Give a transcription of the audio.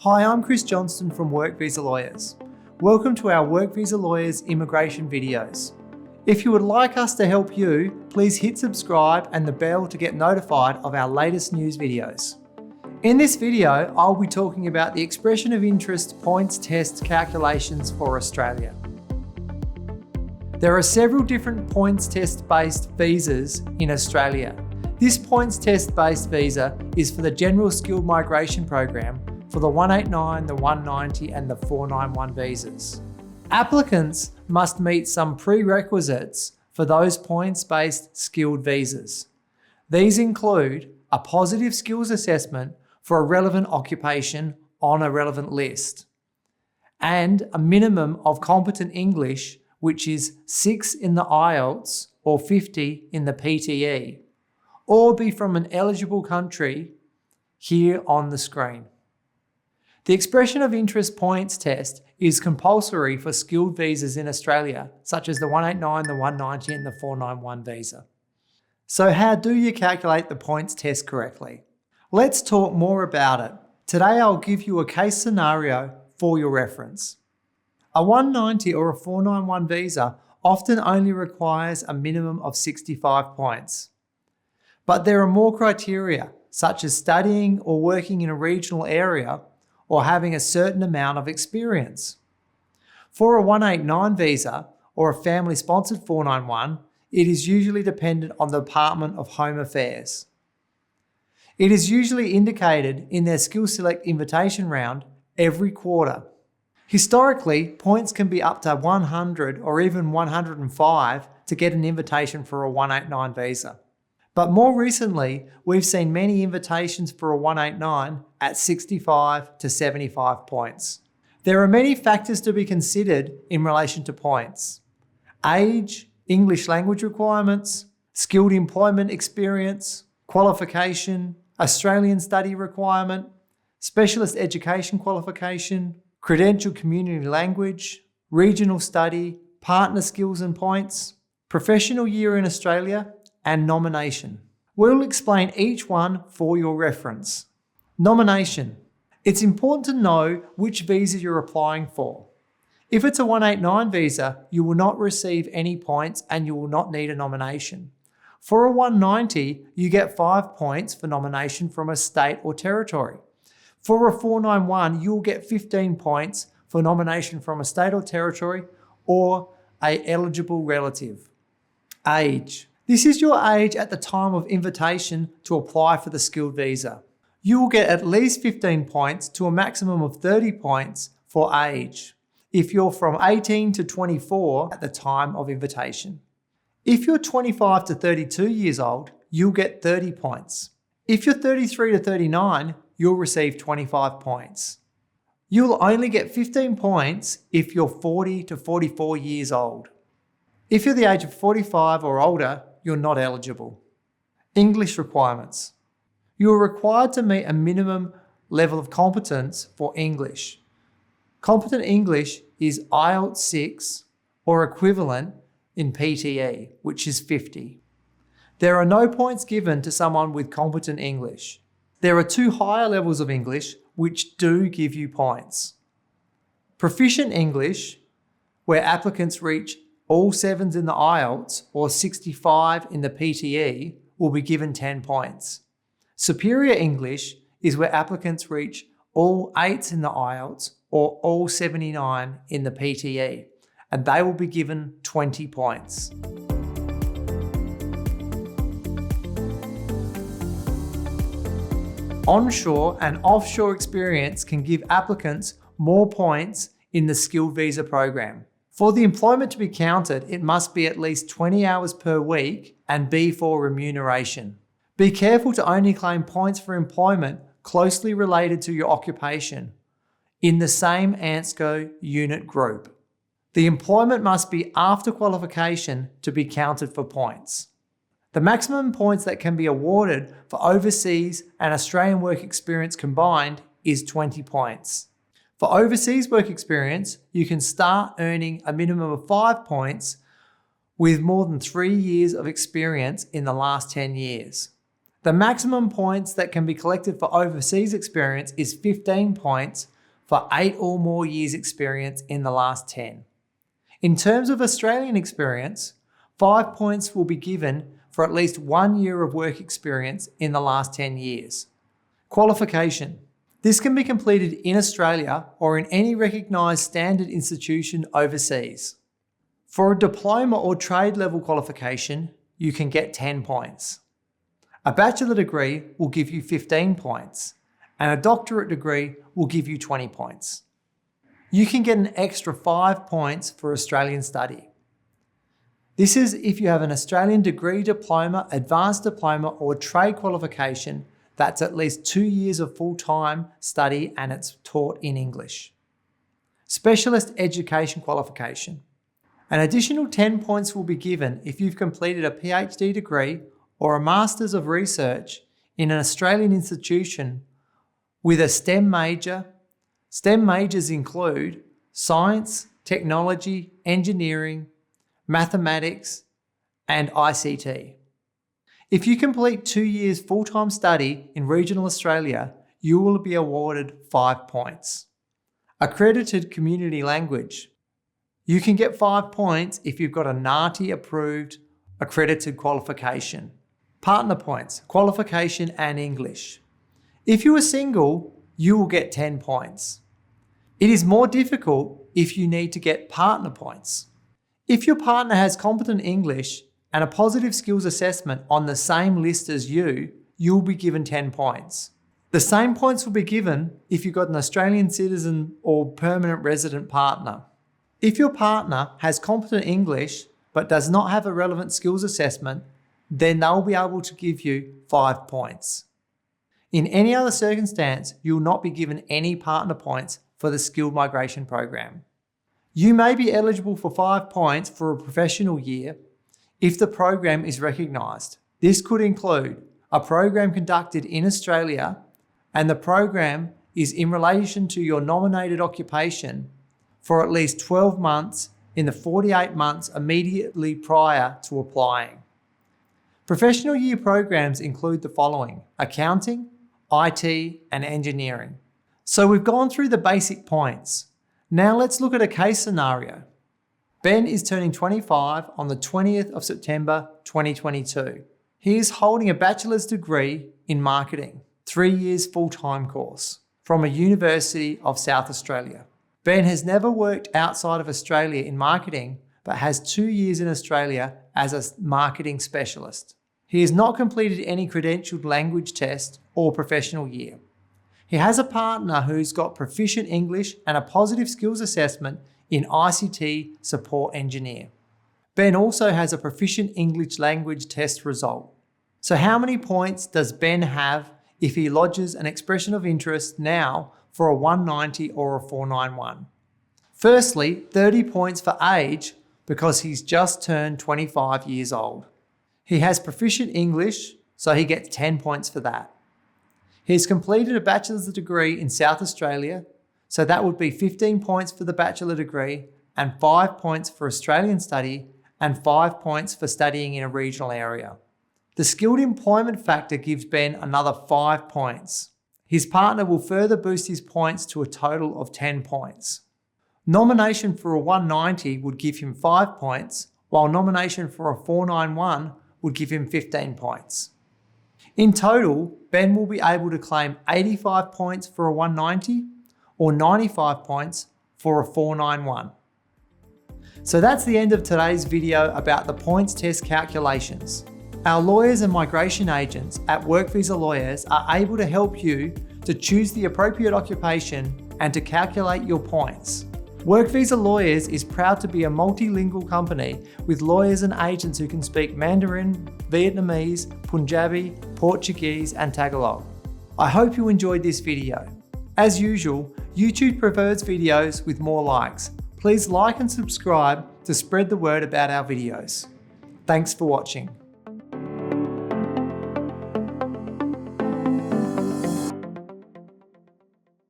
Hi, I'm Chris Johnston from Work Visa Lawyers. Welcome to our Work Visa Lawyers immigration videos. If you would like us to help you, please hit subscribe and the bell to get notified of our latest news videos. In this video, I'll be talking about the expression of interest points test calculations for Australia. There are several different points test-based visas in Australia. This points test-based visa is for the General Skilled Migration Program for the 189, the 190 and the 491 visas. Applicants must meet some prerequisites for those points-based skilled visas. These include a positive skills assessment for a relevant occupation on a relevant list, and a minimum of competent English, which is 6 in the IELTS or 50 in the PTE, or be from an eligible country here on the screen. The expression of interest points test is compulsory for skilled visas in Australia, such as the 189, the 190 and the 491 visa. So how do you calculate the points test correctly? Let's talk more about it. Today I'll give you a case scenario for your reference. A 190 or a 491 visa often only requires a minimum of 65 points. But there are more criteria, such as studying or working in a regional area or having a certain amount of experience. For a 189 visa or a family-sponsored 491, it is usually dependent on the Department of Home Affairs. It is usually indicated in their Skill Select invitation round every quarter. Historically, points can be up to 100 or even 105 to get an invitation for a 189 visa. But more recently, we've seen many invitations for a 189 at 65 to 75 points. There are many factors to be considered in relation to points: age, English language requirements, skilled employment experience, qualification, Australian study requirement, specialist education qualification, credential community language, regional study, partner skills and points, professional year in Australia, and nomination. We'll explain each one for your reference. Nomination. It's important to know which visa you're applying for. If it's a 189 visa, you will not receive any points and you will not need a nomination. For a 190, you get 5 points for nomination from a state or territory. For a 491, you'll get 15 points for nomination from a state or territory or an eligible relative. Age. This is your age at the time of invitation to apply for the skilled visa. You will get at least 15 points to a maximum of 30 points for age if you're from 18 to 24 at the time of invitation. If you're 25 to 32 years old, you'll get 30 points. If you're 33 to 39, you'll receive 25 points. You'll only get 15 points if you're 40 to 44 years old. If you're the age of 45 or older, you're not eligible. English requirements. You are required to meet a minimum level of competence for English. Competent English is IELTS 6 or equivalent in PTE, which is 50. There are no points given to someone with competent English. There are 2 higher levels of English which do give you points. Proficient English, where applicants reach all 7s in the IELTS or 65 in the PTE, will be given 10 points. Superior English is where applicants reach all 8s in the IELTS or all 79 in the PTE, and they will be given 20 points. Onshore and offshore experience can give applicants more points in the skilled visa program. For the employment to be counted, it must be at least 20 hours per week and be for remuneration. Be careful to only claim points for employment closely related to your occupation in the same ANSCO unit group. The employment must be after qualification to be counted for points. The maximum points that can be awarded for overseas and Australian work experience combined is 20 points. For overseas work experience, you can start earning a minimum of 5 points with more than 3 years of experience in the last 10 years. The maximum points that can be collected for overseas experience is 15 points for 8 or more years experience in the last 10. In terms of Australian experience, 5 points will be given for at least 1 year of work experience in the last 10 years. Qualification. This can be completed in Australia or in any recognised standard institution overseas. For a diploma or trade level qualification, you can get 10 points. A bachelor degree will give you 15 points, and a doctorate degree will give you 20 points. You can get an extra 5 points for Australian study. This is if you have an Australian degree, diploma, advanced diploma or trade qualification that's at least 2 years of full-time study and it's taught in English. Specialist education qualification. An additional 10 points will be given if you've completed a PhD degree or a Masters of Research in an Australian institution with a STEM major. STEM majors include science, technology, engineering, mathematics, and ICT. If you complete 2 years full-time study in regional Australia, you will be awarded 5 points. Accredited community language. You can get 5 points if you've got a NAATI approved accredited qualification. Partner points, qualification and English. If you are single, you will get 10 points. It is more difficult if you need to get partner points. If your partner has competent English and a positive skills assessment on the same list as you will be given 10 points. The same points will be given if you've got an Australian citizen or permanent resident partner. If your partner has competent English but does not have a relevant skills assessment, then they'll be able to give you 5 points. In any other circumstance, you will not be given any partner points for the skilled migration program. You may be eligible for 5 points for a professional year if the program is recognised. This could include a program conducted in Australia and the program is in relation to your nominated occupation for at least 12 months in the 48 months immediately prior to applying. Professional year programs include the following: accounting, IT, and engineering. So we've gone through the basic points. Now let's look at a case scenario. Ben is turning 25 on the 20th of September 2022. He is holding a bachelor's degree in marketing, 3 years full-time course, from a University of South Australia. Ben has never worked outside of Australia in marketing, but has 2 years in Australia as a marketing specialist. He has not completed any credentialed language test or professional year. He has a partner who's got proficient English and a positive skills assessment in ICT support engineer. Ben also has a proficient English language test result. So how many points does Ben have if he lodges an expression of interest now for a 190 or a 491? Firstly, 30 points for age because he's just turned 25 years old. He has proficient English, so he gets 10 points for that. He's completed a bachelor's degree in South Australia, so that would be 15 points for the bachelor degree and 5 points for Australian study and 5 points for studying in a regional area. The skilled employment factor gives Ben another 5 points. His partner will further boost his points to a total of 10 points. Nomination for a 190 would give him 5 points, while nomination for a 491 would give him 15 points. In total, Ben will be able to claim 85 points for a 190 or 95 points for a 491. So that's the end of today's video about the points test calculations. Our lawyers and migration agents at Work Visa Lawyers are able to help you to choose the appropriate occupation and to calculate your points. Work Visa Lawyers is proud to be a multilingual company with lawyers and agents who can speak Mandarin, Vietnamese, Punjabi, Portuguese, and Tagalog. I hope you enjoyed this video. As usual, YouTube prefers videos with more likes. Please like and subscribe to spread the word about our videos. Thanks for watching.